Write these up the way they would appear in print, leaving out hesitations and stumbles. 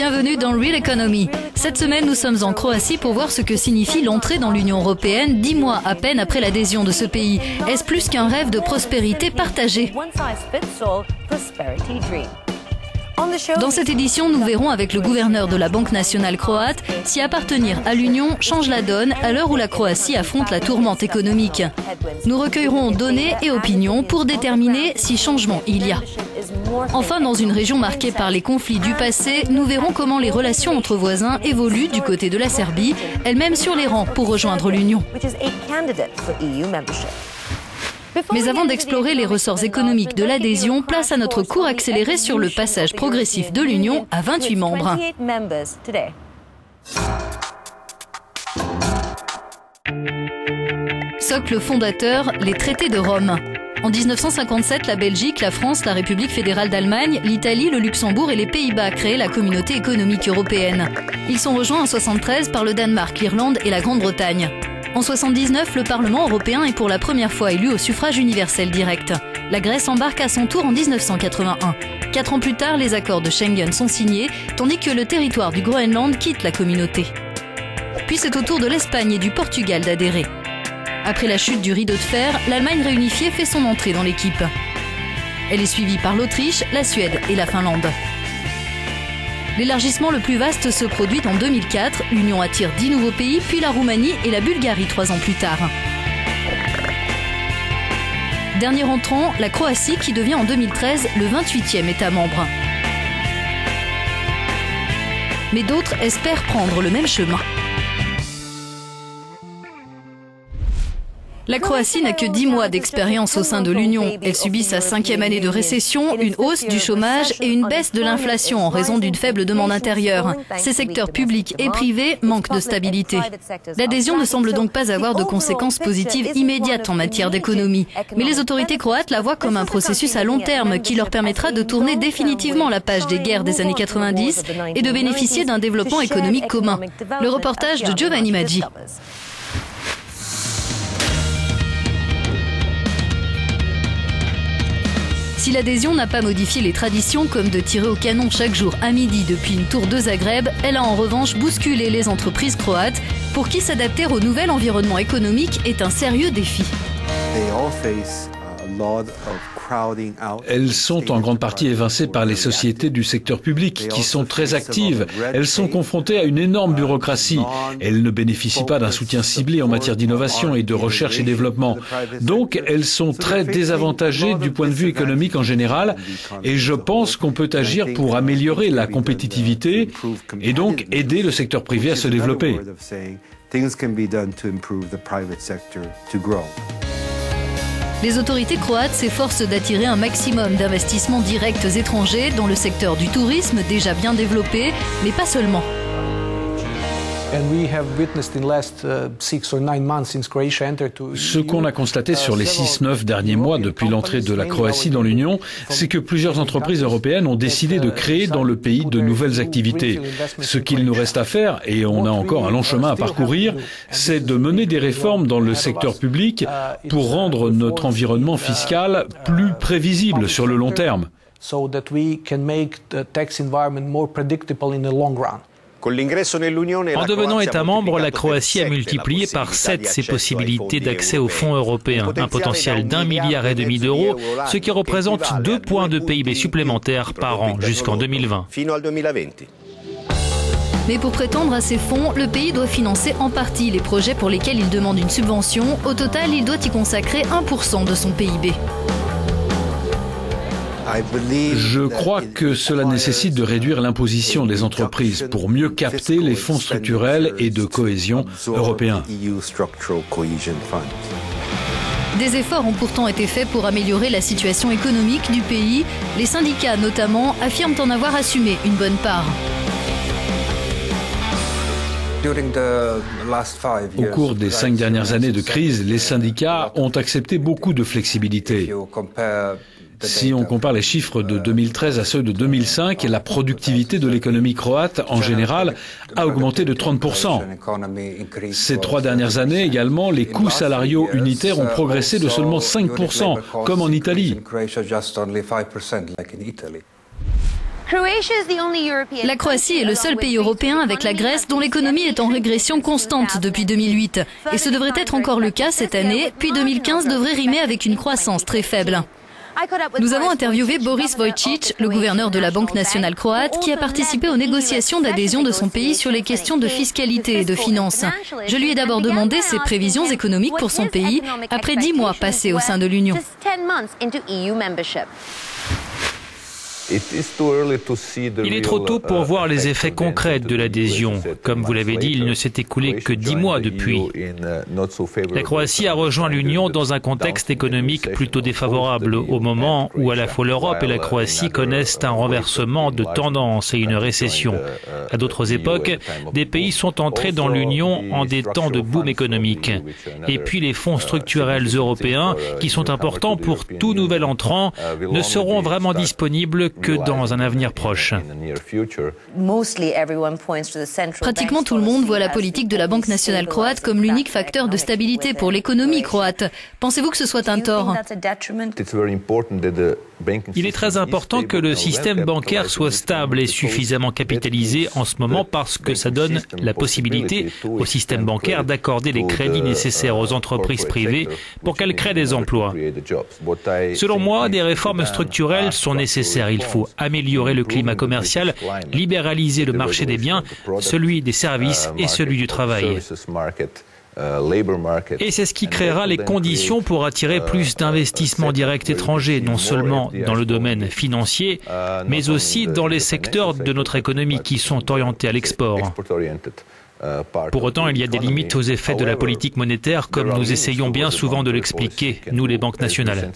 Bienvenue dans Real Economy. Cette semaine, nous sommes en Croatie pour voir ce que signifie l'entrée dans l'Union européenne 10 mois à peine après l'adhésion de ce pays. Est-ce plus qu'un rêve de prospérité partagée ? Dans cette édition, nous verrons avec le gouverneur de la Banque nationale croate si appartenir à l'Union change la donne à l'heure où la Croatie affronte la tourmente économique. Nous recueillerons données et opinions pour déterminer si changement il y a. Enfin, dans une région marquée par les conflits du passé, nous verrons comment les relations entre voisins évoluent du côté de la Serbie, elle-même sur les rangs pour rejoindre l'Union. Mais avant d'explorer les ressorts économiques de l'adhésion, place à notre cours accéléré sur le passage progressif de l'Union à 28 membres. Socle fondateur, les traités de Rome. En 1957, la Belgique, la France, la République fédérale d'Allemagne, l'Italie, le Luxembourg et les Pays-Bas créent la communauté économique européenne. Ils sont rejoints en 1973 par le Danemark, l'Irlande et la Grande-Bretagne. En 1979, le Parlement européen est pour la première fois élu au suffrage universel direct. La Grèce embarque à son tour en 1981. 4 ans plus tard, les accords de Schengen sont signés, tandis que le territoire du Groenland quitte la communauté. Puis c'est au tour de l'Espagne et du Portugal d'adhérer. Après la chute du rideau de fer, l'Allemagne réunifiée fait son entrée dans l'équipe. Elle est suivie par l'Autriche, la Suède et la Finlande. L'élargissement le plus vaste se produit en 2004. L'Union attire 10 nouveaux pays, puis la Roumanie et la Bulgarie 3 ans plus tard. Dernier entrant, la Croatie qui devient en 2013 le 28e État membre. Mais d'autres espèrent prendre le même chemin. La Croatie n'a que 10 mois d'expérience au sein de l'Union. Elle subit sa 5e année de récession, une hausse du chômage et une baisse de l'inflation en raison d'une faible demande intérieure. Ses secteurs publics et privés manquent de stabilité. L'adhésion ne semble donc pas avoir de conséquences positives immédiates en matière d'économie. Mais les autorités croates la voient comme un processus à long terme qui leur permettra de tourner définitivement la page des guerres des années 90 et de bénéficier d'un développement économique commun. Le reportage de Giovanni Maggi. Si l'adhésion n'a pas modifié les traditions comme de tirer au canon chaque jour à midi depuis une tour de Zagreb, elle a en revanche bousculé les entreprises croates pour qui s'adapter au nouvel environnement économique est un sérieux défi. Elles sont en grande partie évincées par les sociétés du secteur public qui sont très actives. Elles sont confrontées à une énorme bureaucratie. Elles ne bénéficient pas d'un soutien ciblé en matière d'innovation et de recherche et développement. Donc, elles sont très désavantagées du point de vue économique en général et je pense qu'on peut agir pour améliorer la compétitivité et donc aider le secteur privé à se développer. Les autorités croates s'efforcent d'attirer un maximum d'investissements directs étrangers dans le secteur du tourisme déjà bien développé, mais pas seulement. Ce qu'on a constaté sur les 6-9 derniers mois depuis l'entrée de la Croatie dans l'Union, c'est que plusieurs entreprises européennes ont décidé de créer dans le pays de nouvelles activités. Ce qu'il nous reste à faire, et on a encore un long chemin à parcourir, c'est de mener des réformes dans le secteur public pour rendre notre environnement fiscal plus prévisible sur le long terme. En devenant État membre, la Croatie a multiplié par 7 ses possibilités d'accès aux fonds européens, un potentiel d'1,5 milliard d'euros, ce qui représente 2 points de PIB supplémentaires par an jusqu'en 2020. Mais pour prétendre à ces fonds, le pays doit financer en partie les projets pour lesquels il demande une subvention. Au total, il doit y consacrer 1% de son PIB. Je crois que cela nécessite de réduire l'imposition des entreprises pour mieux capter les fonds structurels et de cohésion européens. Des efforts ont pourtant été faits pour améliorer la situation économique du pays. Les syndicats, notamment, affirment en avoir assumé une bonne part. Au cours des 5 dernières années de crise, les syndicats ont accepté beaucoup de flexibilité. Si on compare les chiffres de 2013 à ceux de 2005, la productivité de l'économie croate, en général, a augmenté de 30%. Ces 3 dernières années également, les coûts salariaux unitaires ont progressé de seulement 5%, comme en Italie. La Croatie est le seul pays européen avec la Grèce dont l'économie est en régression constante depuis 2008. Et ce devrait être encore le cas cette année, puis 2015 devrait rimer avec une croissance très faible. Nous avons interviewé Boris Vojčić, le gouverneur de la Banque nationale croate, qui a participé aux négociations d'adhésion de son pays sur les questions de fiscalité et de finances. Je lui ai d'abord demandé ses prévisions économiques pour son pays après 10 mois passés au sein de l'Union. Il est trop tôt pour voir les effets concrets de l'adhésion. Comme vous l'avez dit, il ne s'est écoulé que 10 mois depuis. La Croatie a rejoint l'Union dans un contexte économique plutôt défavorable, au moment où à la fois l'Europe et la Croatie connaissent un renversement de tendance et une récession. À d'autres époques, des pays sont entrés dans l'Union en des temps de boom économique. Et puis les fonds structurels européens, qui sont importants pour tout nouvel entrant, ne seront vraiment disponibles que dans un avenir proche. Pratiquement tout le monde voit la politique de la Banque nationale croate comme l'unique facteur de stabilité pour l'économie croate. Pensez-vous que ce soit un tort ? Il est très important que le système bancaire soit stable et suffisamment capitalisé en ce moment parce que ça donne la possibilité au système bancaire d'accorder les crédits nécessaires aux entreprises privées pour qu'elles créent des emplois. Selon moi, des réformes structurelles sont nécessaires. Il faut améliorer le climat commercial, libéraliser le marché des biens, celui des services et celui du travail. Et c'est ce qui créera les conditions pour attirer plus d'investissements directs étrangers, non seulement dans le domaine financier, mais aussi dans les secteurs de notre économie qui sont orientés à l'export. Pour autant, il y a des limites aux effets de la politique monétaire, comme nous essayons bien souvent de l'expliquer, nous les banques nationales.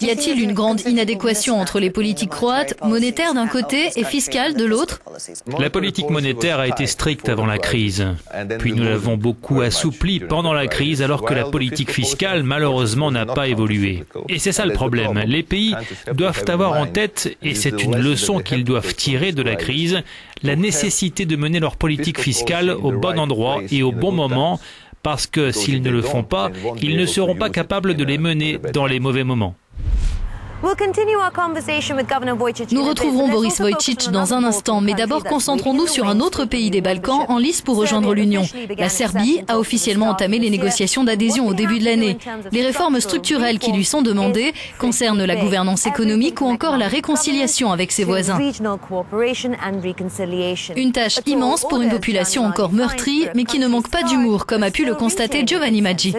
Y a-t-il une grande inadéquation entre les politiques croates, monétaires d'un côté et fiscales de l'autre ? La politique monétaire a été stricte avant la crise, puis nous l'avons beaucoup assouplie pendant la crise, alors que la politique fiscale, malheureusement, n'a pas évolué. Et c'est ça le problème. Les pays doivent avoir en tête, et c'est une leçon qu'ils doivent tirer de la crise, la nécessité de mener leur politique fiscale au bon endroit et au bon moment, parce que s'ils ne le font pas, ils ne seront pas capables de les mener dans les mauvais moments. Nous retrouverons Boris Vojčić dans un instant, mais d'abord concentrons-nous sur un autre pays des Balkans en lice pour rejoindre l'Union. La Serbie a officiellement entamé les négociations d'adhésion au début de l'année. Les réformes structurelles qui lui sont demandées concernent la gouvernance économique ou encore la réconciliation avec ses voisins. Une tâche immense pour une population encore meurtrie, mais qui ne manque pas d'humour, comme a pu le constater Giovanni Maggi.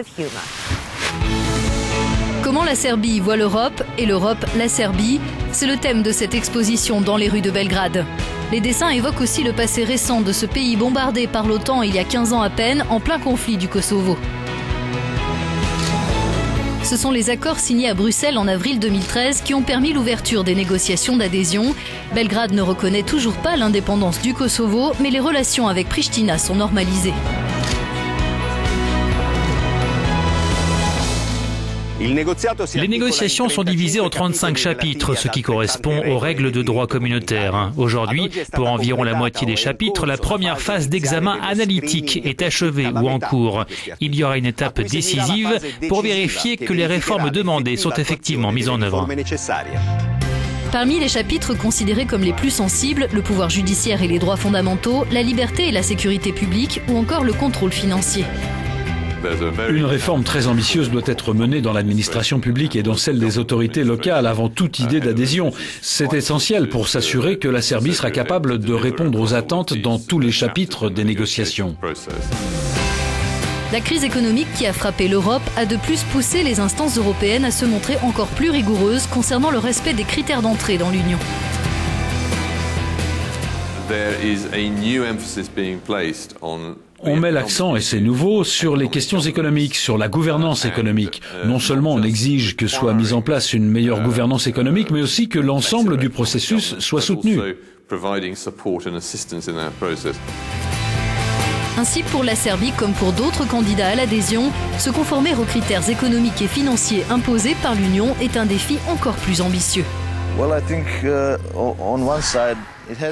Comment la Serbie voit l'Europe et l'Europe la Serbie, c'est le thème de cette exposition dans les rues de Belgrade. Les dessins évoquent aussi le passé récent de ce pays bombardé par l'OTAN il y a 15 ans à peine, en plein conflit du Kosovo. Ce sont les accords signés à Bruxelles en avril 2013 qui ont permis l'ouverture des négociations d'adhésion. Belgrade ne reconnaît toujours pas l'indépendance du Kosovo, mais les relations avec Pristina sont normalisées. Les négociations sont divisées en 35 chapitres, ce qui correspond aux règles de droit communautaire. Aujourd'hui, pour environ la moitié des chapitres, la première phase d'examen analytique est achevée ou en cours. Il y aura une étape décisive pour vérifier que les réformes demandées sont effectivement mises en œuvre. Parmi les chapitres considérés comme les plus sensibles, le pouvoir judiciaire et les droits fondamentaux, la liberté et la sécurité publique ou encore le contrôle financier. Une réforme très ambitieuse doit être menée dans l'administration publique et dans celle des autorités locales avant toute idée d'adhésion. C'est essentiel pour s'assurer que la Serbie sera capable de répondre aux attentes dans tous les chapitres des négociations. La crise économique qui a frappé l'Europe a de plus poussé les instances européennes à se montrer encore plus rigoureuses concernant le respect des critères d'entrée dans l'Union. On met l'accent, et c'est nouveau, sur les questions économiques, sur la gouvernance économique. Non seulement on exige que soit mise en place une meilleure gouvernance économique, mais aussi que l'ensemble du processus soit soutenu. Ainsi, pour la Serbie comme pour d'autres candidats à l'adhésion, se conformer aux critères économiques et financiers imposés par l'Union est un défi encore plus ambitieux.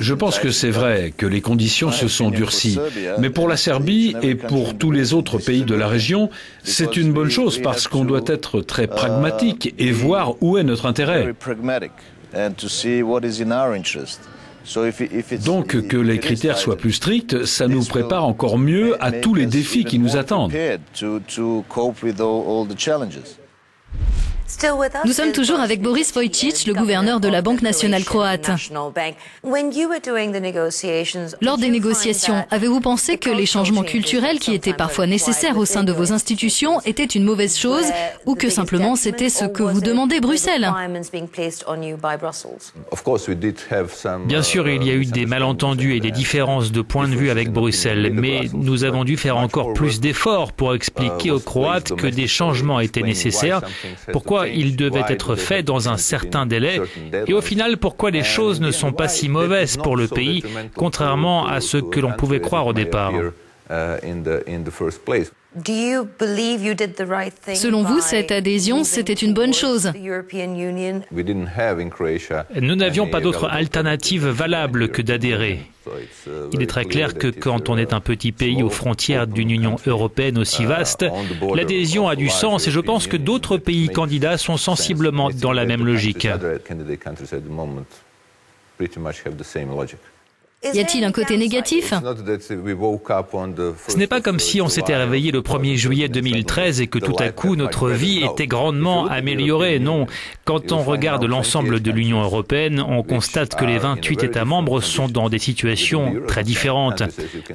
Je pense que c'est vrai que les conditions se sont durcies. Mais pour la Serbie et pour tous les autres pays de la région, c'est une bonne chose parce qu'on doit être très pragmatique et voir où est notre intérêt. Donc que les critères soient plus stricts, ça nous prépare encore mieux à tous les défis qui nous attendent. Nous sommes toujours avec Boris Vojčić, le gouverneur de la Banque nationale croate. Lors des négociations, avez-vous pensé que les changements culturels qui étaient parfois nécessaires au sein de vos institutions étaient une mauvaise chose ou que simplement c'était ce que vous demandait Bruxelles? Bien sûr, il y a eu des malentendus et des différences de point de vue avec Bruxelles, mais nous avons dû faire encore plus d'efforts pour expliquer aux Croates que des changements étaient nécessaires, pourquoi ils devaient être faits dans un certain délai et au final pourquoi les choses ne sont pas si mauvaises pour le pays, contrairement à ce que l'on pouvait croire au départ. Selon vous, cette adhésion, c'était une bonne chose? Nous n'avions pas d'autre alternative valable que d'adhérer. Il est très clair que quand on est un petit pays aux frontières d'une Union européenne aussi vaste, l'adhésion a du sens et je pense que d'autres pays candidats sont sensiblement dans la même logique. Y a-t-il un côté négatif? Ce n'est pas comme si on s'était réveillé le 1er juillet 2013 et que tout à coup notre vie était grandement améliorée. Non, quand on regarde l'ensemble de l'Union européenne, on constate que les 28 États membres sont dans des situations très différentes.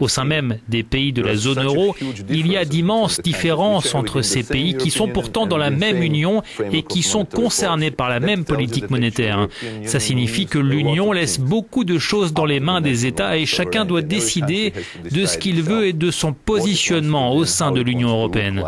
Au sein même des pays de la zone euro, il y a d'immenses différences entre ces pays qui sont pourtant dans la même Union et qui sont concernés par la même politique monétaire. Ça signifie que l'Union laisse beaucoup de choses dans les mains des États et chacun doit décider de ce qu'il veut et de son positionnement au sein de l'Union européenne.